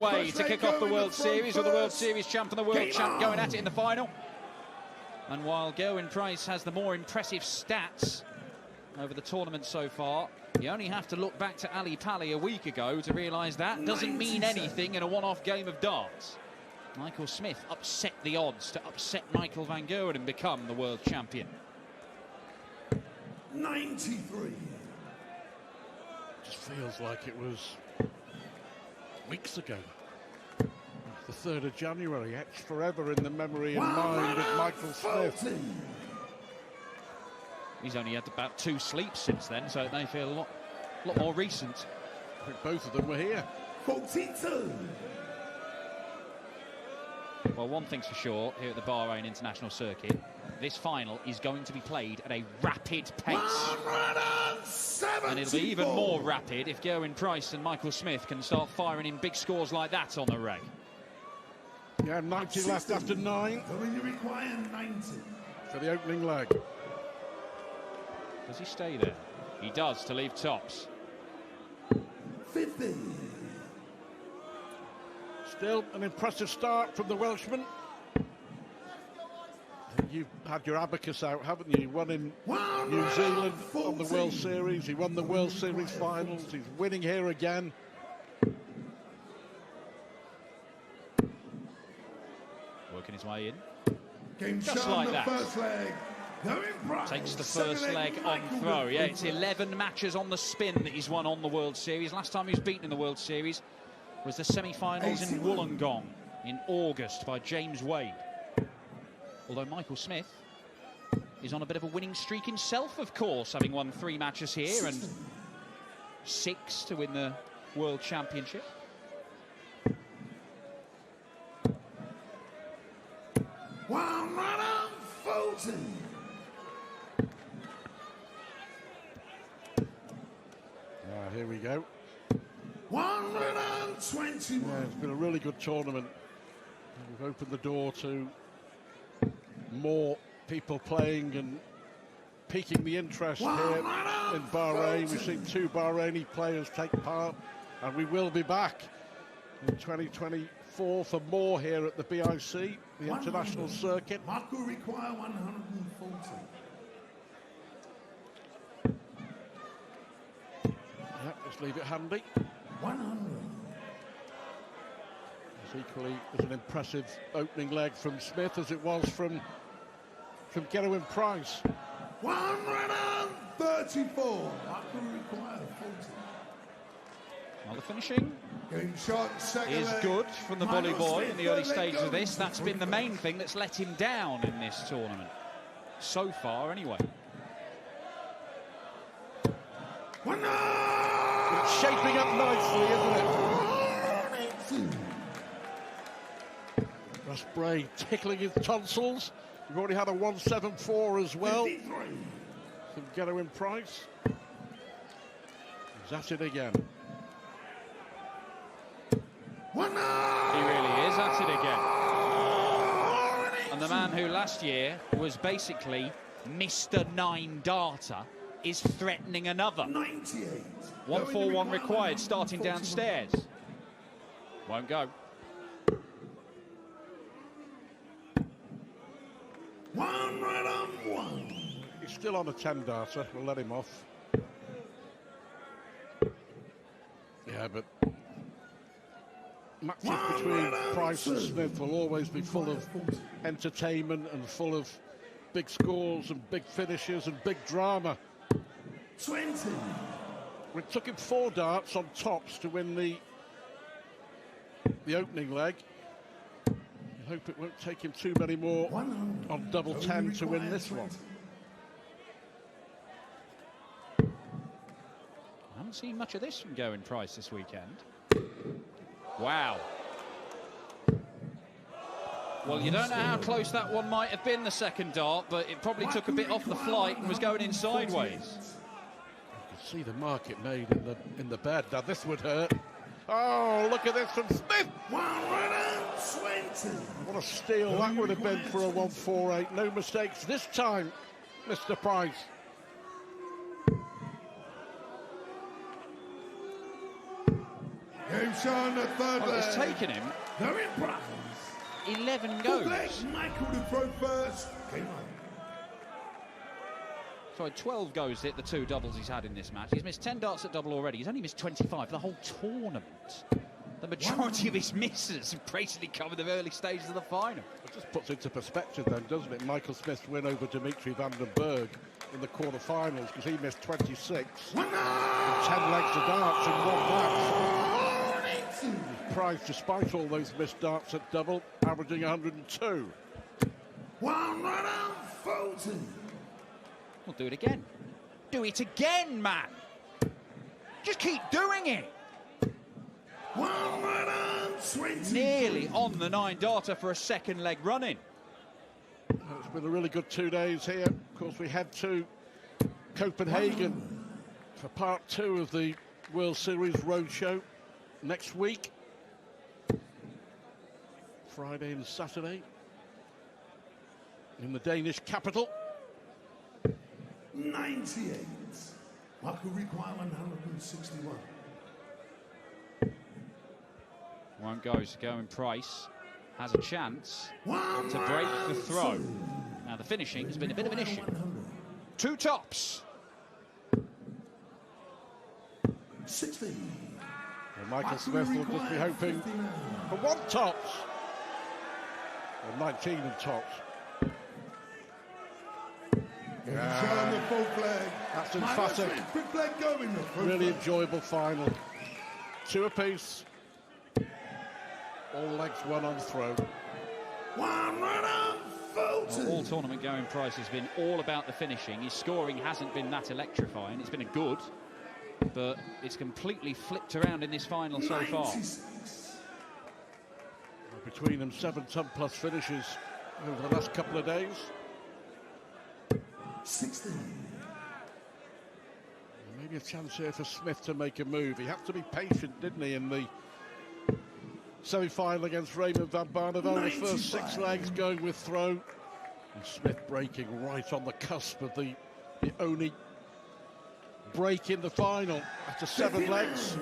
way to kick off the World Series, with the World Series champ and the world champ going at it in the final. And while Gerwyn Price has the more impressive stats over the tournament so far, you only have to look back to Ali Pali a week ago to realise that doesn't mean anything in a one-off game of darts. Michael Smith upset the odds to upset Michael van Gerwen and become the world champion. 93. Just feels like it was weeks ago. The 3rd of January, etched forever in the memory and mind of Michael Smith. He's only had about 2 sleeps since then, so it may feel a lot more recent. I think both of them were here. 42. Well, one thing's for sure, here at the Bahrain International Circuit, this final is going to be played at a rapid pace. And it'll be even more rapid if Gerwyn Price and Michael Smith can start firing in big scores like that on the reg. Yeah, 90 left after 9. So you require 90. For the opening leg. Does he stay there? He does, to leave tops. 50. Still an impressive start from the Welshman. You've had your abacus out, haven't you? He won in New Zealand on the World Series. He won the World Series finals. He's winning here again. Working his way in. Game just like that. First leg. Takes the first leg on throw. Yeah, it's 11 matches on the spin that he's won on the World Series. Last time he was beaten in the World Series was the semi-finals in Wollongong in August by James Wade. Although Michael Smith is on a bit of a winning streak himself, of course, having won 3 matches here and 6 to win the World Championship. Here we go. 121. Yeah, it's been a really good tournament. We've opened the door to more people playing and piquing the interest here in Bahrain. We've seen 2 Bahraini players take part, and we will be back in 2024 for more here at the BIC, the international circuit. Mark will require 140. Yep, just leave it handy. 100. It's equally as an impressive opening leg from Smith as it was from Gerwyn Price. 134. Mark will require 40. Well, the finishing Game shot, is good from the bully boy in the early stages of this. That's been the main thing that's let him down in this tournament. So far, anyway. It's shaping up nicely, isn't it? Russ Bray tickling his tonsils. We've already had a 174 as well. 53. From Gerwyn Price. He's at it again. He really is at it again. And the man who last year was basically Mr. 9 darter is threatening another. 98. 141 required starting downstairs. Won't go. 101. He's still on a 10 darter. We'll let him off. Yeah, but matches between Price and Smith will always be full of entertainment and full of big scores and big finishes and big drama. 20. It took him 4 darts on tops to win the opening leg. I hope it won't take him too many more on double 10 to win this one. I haven't seen much of this from Gerwyn Price this weekend. Wow. Well, you don't know how close that one might have been, the second dart, but it probably took a bit off the flight and was going in sideways. You can see the mark it made in the bed. Now this would hurt. Oh, look at this from Smith! 120. What a steal that would have been for a 148. No mistakes this time, Mr. Price. Game shown the third Well, it's leg. taken him Gerwyn Price. 11 Full leg, goes. Michael to throw first. Game on. Sorry, 12 goes to hit the 2 doubles he's had in this match. He's missed 10 darts at double already. He's only missed 25 the whole tournament. The majority of his misses have basically covered the early stages of the final. It just puts into perspective then, doesn't it? Michael Smith's win over Dimitri van den Berg in the quarterfinals, because he missed 26 and 10 legs of darts in one match. Price, despite all those missed darts at double, averaging 102. 140. We'll do it again. Do it again, man! Just keep doing it! 120. Nearly on the 9-darter for a second leg run-in. It's been a really good 2 days here. Of course, we head to Copenhagen for part 2 of the World Series Roadshow next week. Friday and Saturday in the Danish capital. 98. Michael require 161. Won't go, so Gerwyn Price has a chance to break the throw. Now, the finishing has been a bit of an issue. 2 tops. 60. And Michael Smith will just be hoping for 1 tops. Or 19 and tops. Showing the full flag. That's emphatic. Fifth leg going. Really enjoyable final. 2 apiece. All legs won on throw. 140. All tournament Gerwyn Price has been all about the finishing. His scoring hasn't been that electrifying. It's been a good, but it's completely flipped around in this final so far. 96. Between them, 7 ton-plus finishes over the last couple of days. 60. Maybe a chance here for Smith to make a move. He had to be patient, didn't he, in the semi-final against Raymond van Barneveld. The first 6 legs going with throw. And Smith breaking right on the cusp of the only break in the final after 7 legs,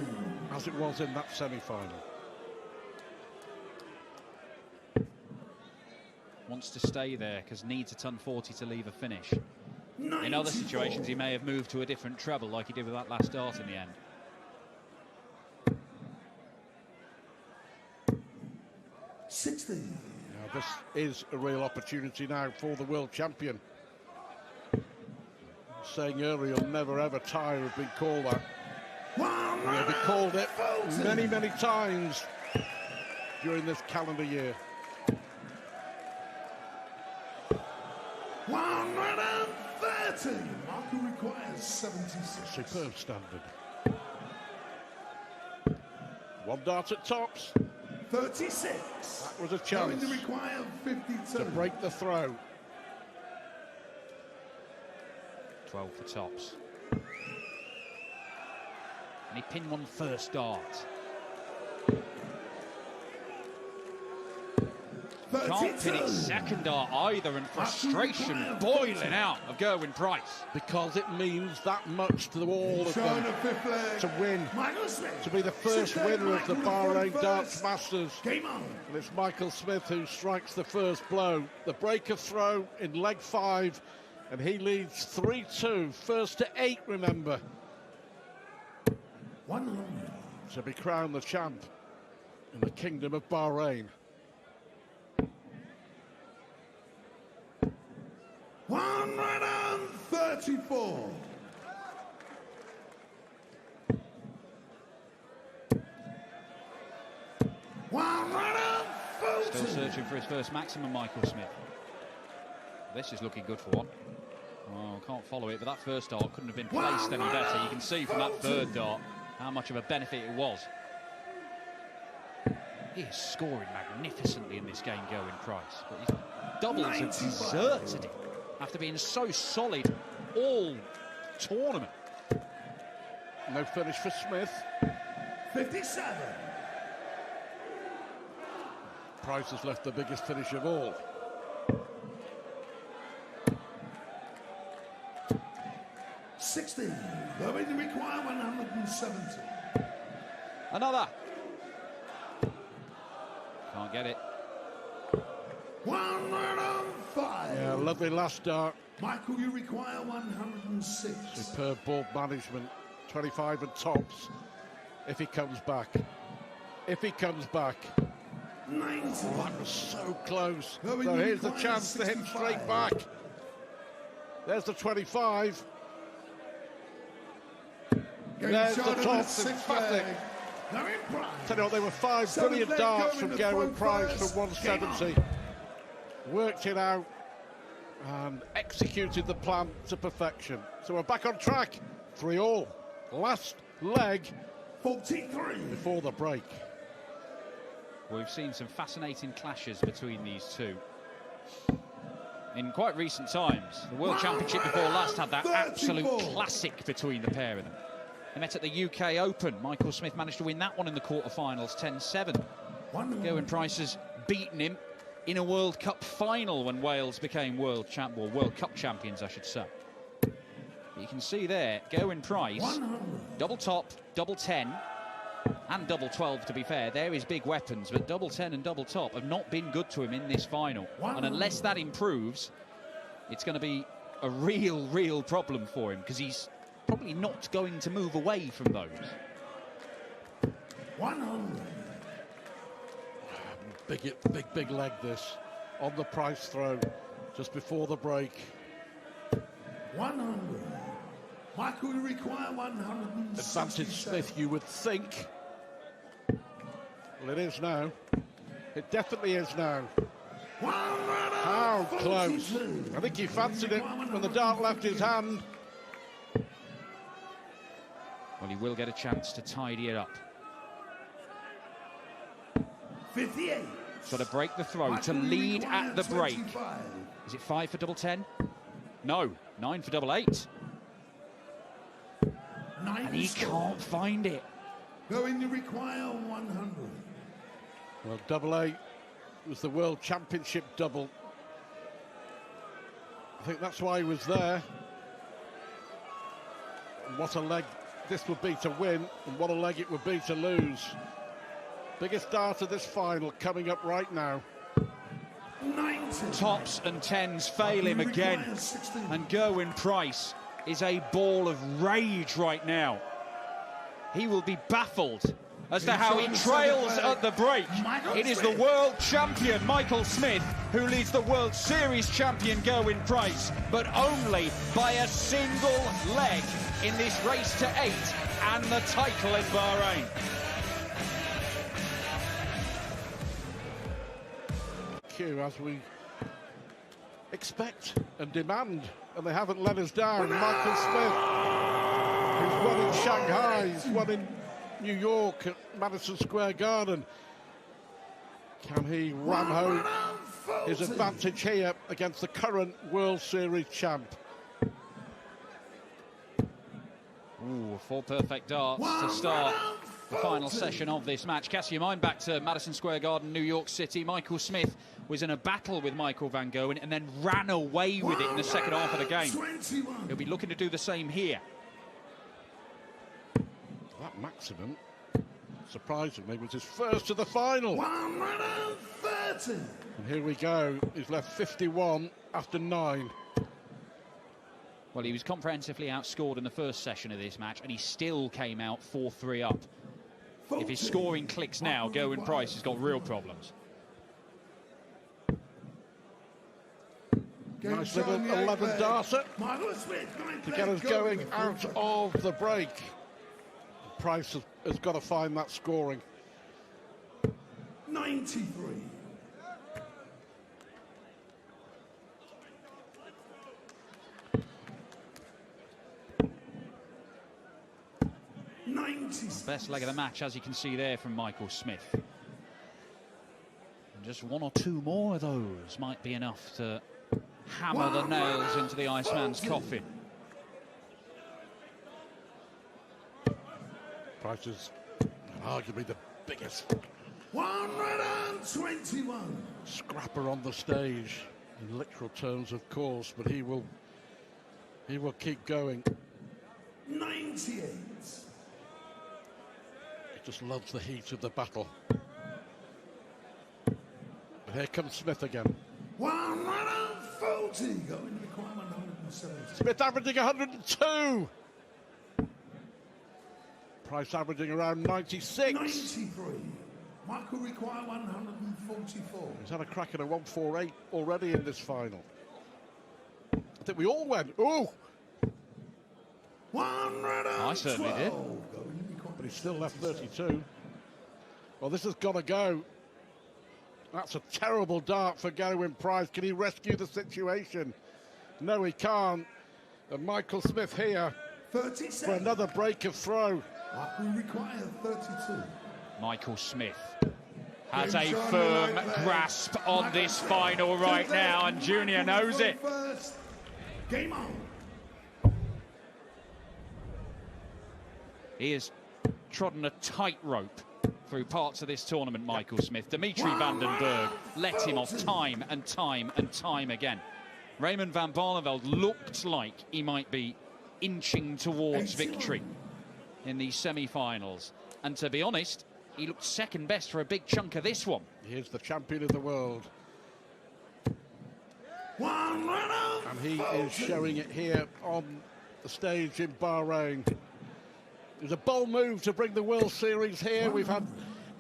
as it was in that semi-final. Wants to stay there because needs a ton 40 to leave a finish. In other situations, he may have moved to a different treble like he did with that last dart in the end. 60. Now, this is a real opportunity now for the world champion. Saying earlier, he'll never ever tire of being called that. He'll be called it many, many times during this calendar year. 130. Michael requires 76. Superb standard. 1 dart at tops. 36. That was a chance Going to require 52. to break the throw. 12 for tops. And he pinned 1 first dart. Can't pin it second dart either, and frustration boiling out of Gerwyn Price. Because it means that much to all of Showing them the 5th leg. to win, Michael Smith. to be the first winner of the Bahrain Darts Masters. Game on. And it's Michael Smith who strikes the first blow. The breaker throw in leg 5, and he leads 3-2. First to 8, remember. 100. To be crowned the champ in the Kingdom of Bahrain. 134. Still searching for his first maximum, Michael Smith. This is looking good for 1. Oh, can't follow it, but that first dart couldn't have been placed any better. You can see from that 3rd dart how much of a benefit it was. He is scoring magnificently in this game, Gerwyn Price, but his doubles have deserted him after being so solid all tournament. No finish for Smith. 57. Price has left the biggest finish of all. 60. Going to require 170. Another. Can't get it. 105. Yeah, lovely last dart. Michael, you require 106. Superb ball management. 25 and tops. If he comes back. If he comes back. 90. Oh, that was so close. Gerwyn, So you here's the require chance to hit 65. straight back. There's the 25. There's the top. Emphatic. Tell you what, there were 5 brilliant darts from Gerwyn Price from 170. Worked it out and executed the plan to perfection. So we're back on track. 3-all. Last leg 43. before the break. We've seen some fascinating clashes between these two in quite recent times. The World Championship before last had that absolute classic between the pair of them. They met at the UK Open. Michael Smith managed to win that one in the quarterfinals, 10-7. Gerwyn Price has beaten him in a World Cup final when Wales became World Cup champions, I should say. You can see there, Gerwyn Price, double top, double 10, and double 12, to be fair. They're his big weapons, but double 10 and double top have not been good to him in this final. And unless that improves, it's going to be a real problem for him, because he's probably not going to move away from those. 100. Big leg this on the Price throw just before the break. 100. Michael, you require 167. Advantage Smith, you would think. Well, it is now. It definitely is now. How close. I think he fancied it when the dart left his hand. Well, he will get a chance to tidy it up. 58. Got to break the throw to lead at the break. Is it 5 for double 10? No, 9 for double 8. And he can't find it. Going to require 100. Well, double 8 was the World Championship double. I think that's why he was there. And what a leg this would be to win, and what a leg it would be to lose. Biggest dart of this final coming up right now. 90. Tops and 10s fail him again. And Gerwyn Price is a ball of rage right now. He will be baffled as to how he trails at the break. It is the world champion, Michael Smith, who leads the World Series champion, Gerwyn Price, but only by a single leg in this race to 8 and the title in Bahrain. As we expect and demand, and they haven't let us down. Michael Smith, who's won in Shanghai, he's won in New York at Madison Square Garden. Can he ram home his advantage here against the current World Series champ? Ooh, 4 perfect darts to start the final session of this match. Cast your mind back to Madison Square Garden, New York City. Michael Smith was in a battle with Michael van Gerwen and then ran away with it in the second half of the game. He'll be looking to do the same here. That maximum, surprisingly, was his first to the final. 130. And here we go. He's left 51 after 9. Well, he was comprehensively outscored in the first session of this match, and he still came out 4-3 up. If his scoring clicks now, Gerwyn Price has got real problems. Nice little 11 darter to get us going out of the break. Price has got to find that scoring. 93. Best leg of the match, as you can see there, from Michael Smith. And just 1 or 2 more of those might be enough to hammer the nails into the Iceman's coffin. Price is arguably the biggest 121. scrapper on the stage, in literal terms, of course, but he will keep going. 98. He just loves the heat of the battle. Here comes Smith again. 140, going to require 170. Smith averaging 102. Price averaging around 96. 93. Michael require 144. He's had a crack at a 148 already in this final. I think we all went, ooh! 112. I certainly did. But he's still left 32. Well, this has got to go. That's a terrible dart for Gerwyn Price. Can he rescue the situation? No, he can't. And Michael Smith here 37. for another break of throw. Michael require 32. Michael Smith has a firm grasp on this final right now, and Junior knows it. Game on. He has trodden a tightrope through parts of this tournament, Michael Smith. Dimitri van den Berg let him off time and time and time again. Raymond van Barneveld looked like he might be inching towards victory in the semi-finals. And to be honest, he looked second best for a big chunk of this one. He is the champion of the world. And he is showing it here on the stage in Bahrain. It was a bold move to bring the World Series here. We've had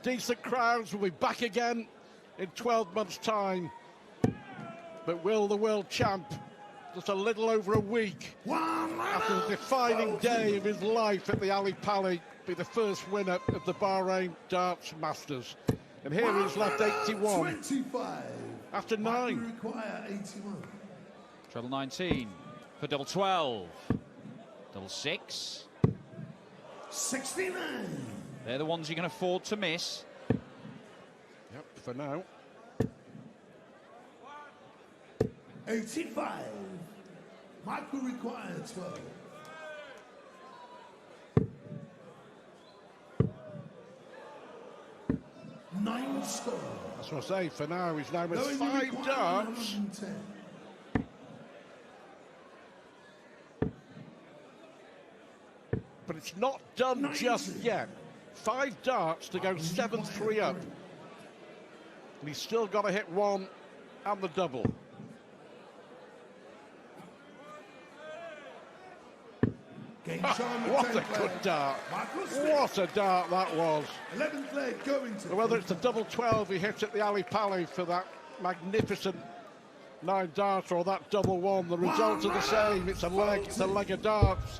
decent crowds. We'll be back again in 12 months' time. But will the world champ, just a little over a week after the defining day of his life at the Ali Pali, be the first winner of the Bahrain Darts Masters? And here he's left 81 after 9. Treble 19 for double 12. Double 6. 69. They're the ones you can afford to miss. Yep, for now. 85. Michael required 12. Nine score. That's what I say. For now, he's now missed 5 darts. 110. But it's not done just yet. 5 darts to go 7-3 up. And he's still got to hit 1 and the double. What a good dart. What a dart that was. 11th leg going to. Whether it's the double 12 he hit at the Ali Pali for that magnificent 9 darts or that double 1, the results are the same. It's a leg of darts.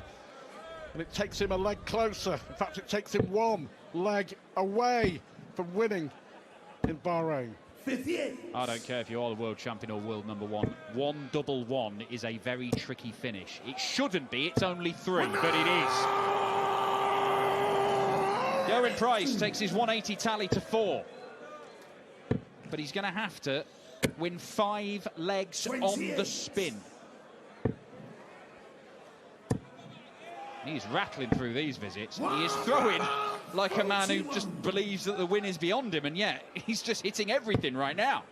And it takes him a leg closer. In fact, it takes him 1 leg away from winning in Bahrain. 58. I don't care if you are the world champion or world number 1. 1 double 1 is a very tricky finish. It shouldn't be, it's only 3, but it is. Gerwyn Price takes his 180 tally to 4. But he's going to have to win 5 legs on the spin. He's rattling through these visits. He is throwing like a man who just believes that the win is beyond him, and yet he's just hitting everything right now.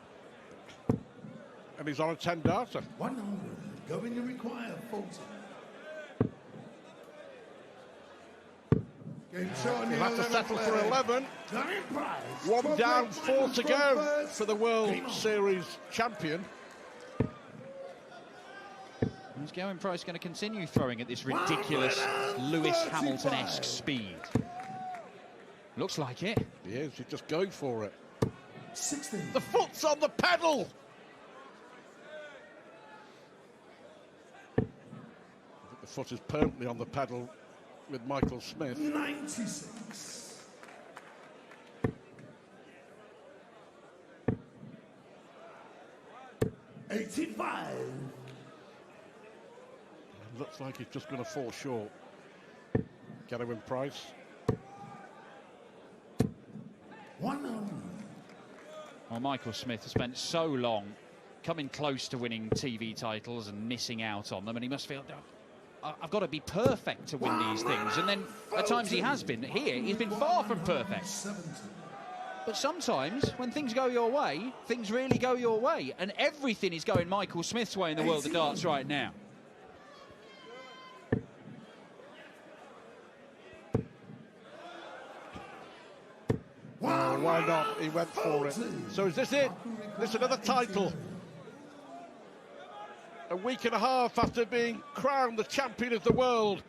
And he's on a 10-darter. 100. Going to require 40. He'll have to settle for 11. 1 down, 4 to go for the World Series champion. Is Gerwyn Price going to continue throwing at this ridiculous Lewis Hamilton-esque speed? Looks like it. He is, he's just going for it. 16. The foot's on the pedal! I think the foot is permanently on the pedal with Michael Smith. 96. 85. Looks like he's just going to fall short. Gerwyn Price. 100. Well, Michael Smith has spent so long coming close to winning TV titles and missing out on them, and he must feel, I've got to be perfect to win these things. And then at times he has been. Here, he's been far from perfect. 70. But sometimes, when things go your way, things really go your way. And everything is going Michael Smith's way in the world of darts right now. Why not? He went for it. So is this it? This another title? A week and a half after being crowned the champion of the world.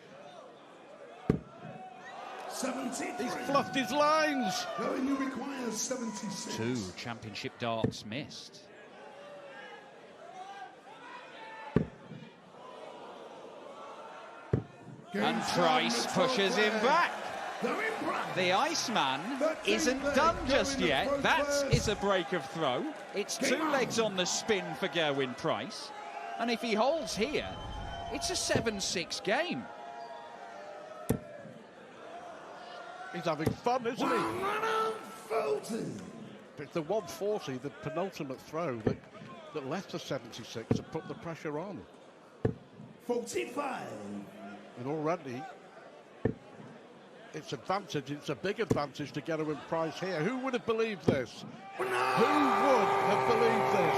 73. He's fluffed his lines. Gerwyn requires 76. 2 championship darts missed. And Price pushes him back. The Iceman isn't done just yet. That is a break of throw. It's 2 legs on the spin for Gerwyn Price. And if he holds here, it's a 7-6 game. He's having fun, isn't he? It's the 140, the penultimate throw that left the 76 and put the pressure on. 45. And already, it's a big advantage to Gerwyn Price here. Who would have believed this? Who would have believed this?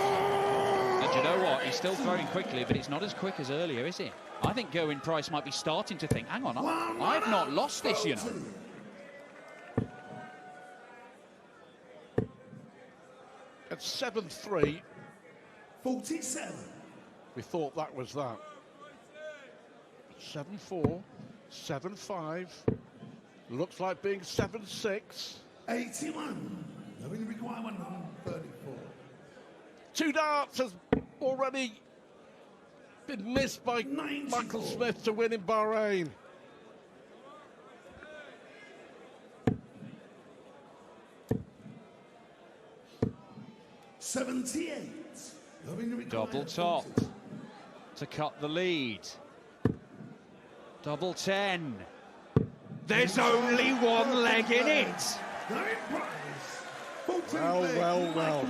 And you know what? He's still throwing quickly, but it's not as quick as earlier, is it? I think Gerwyn Price might be starting to think, hang on, I've not lost this, you know. At 7-3. 47. We thought that was that. 7-4, 7-5. Looks like being 7-6. 81. Gerwyn require 134. 2 darts has already been missed by 94. Michael Smith to win in Bahrain. Double top to cut the lead. Double 10. There's only 1 leg in it. Well.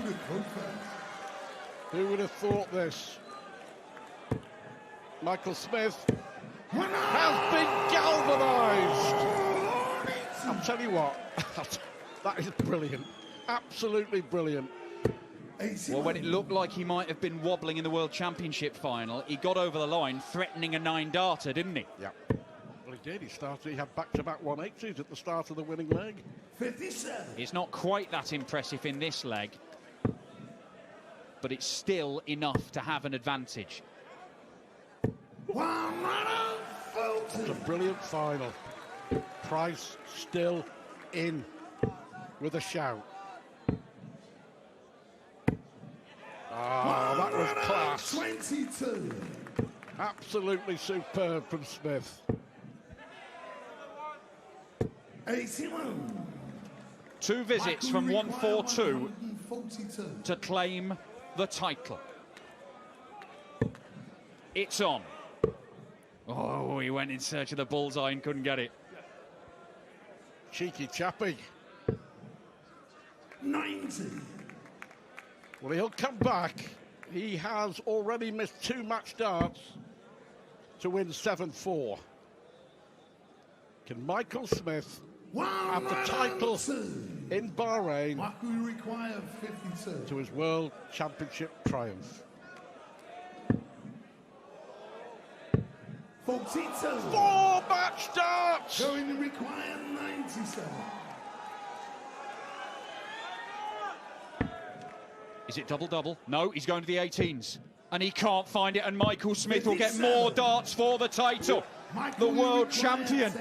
Who would have thought this? Michael Smith has been galvanised. I'll tell you what, that is brilliant. Absolutely brilliant. Well, when it looked like he might have been wobbling in the World Championship final, he got over the line threatening a 9-darter, didn't he? Yeah. Well, he did. He had back-to-back 180s at the start of the winning leg. 57. It's not quite that impressive in this leg, but it's still enough to have an advantage. It's a brilliant final. Price still in with a shout. Oh, that was class. 22. Absolutely superb from Smith. 81. 2 visits from 142 142. to claim the title. It's on. Oh, he went in search of the bullseye and couldn't get it. Cheeky chappy. 90. Well, he'll come back. He has already missed 2 match darts to win 7-4. Can Michael Smith have the title in Bahrain require 52. to his World Championship triumph? 42. 4 match darts! Going to require 97. Is it double-double? No, he's going to the 18s. And he can't find it, and Michael Smith will get more darts for the title. The world champion.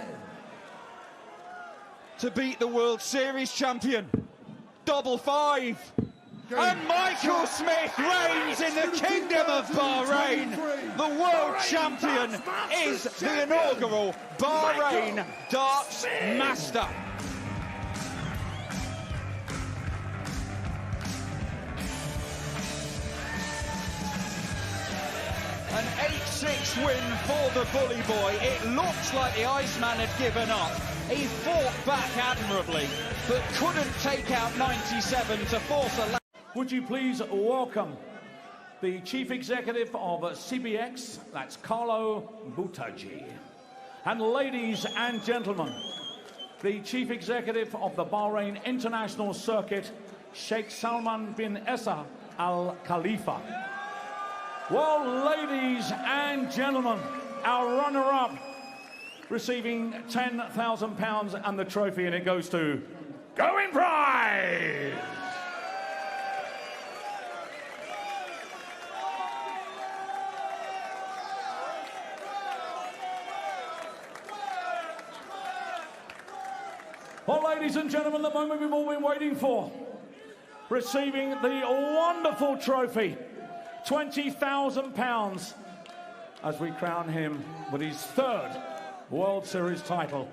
To beat the World Series champion. Double 5. And Michael Smith reigns in the Kingdom of Bahrain. The world champion is the inaugural Bahrain Darts Master. An 8-6 win for the bully boy. It looks like the Iceman had given up. He fought back admirably, but couldn't take out 97 to force a... Would you please welcome the Chief Executive of CBX, that's Carlo Buttaggi. And ladies and gentlemen, the Chief Executive of the Bahrain International Circuit, Sheikh Salman bin Issa Al Khalifa. Well, ladies and gentlemen, our runner-up receiving £10,000 and the trophy, and it goes to Gerwyn Price. Well, ladies and gentlemen, the moment we've all been waiting for. Receiving the wonderful trophy, £20,000, as we crown him with his 3rd World Series title.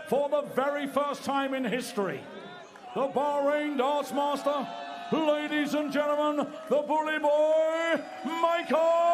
For the very first time in history, the Bahrain Darts Master, ladies and gentlemen, the bully boy, Michael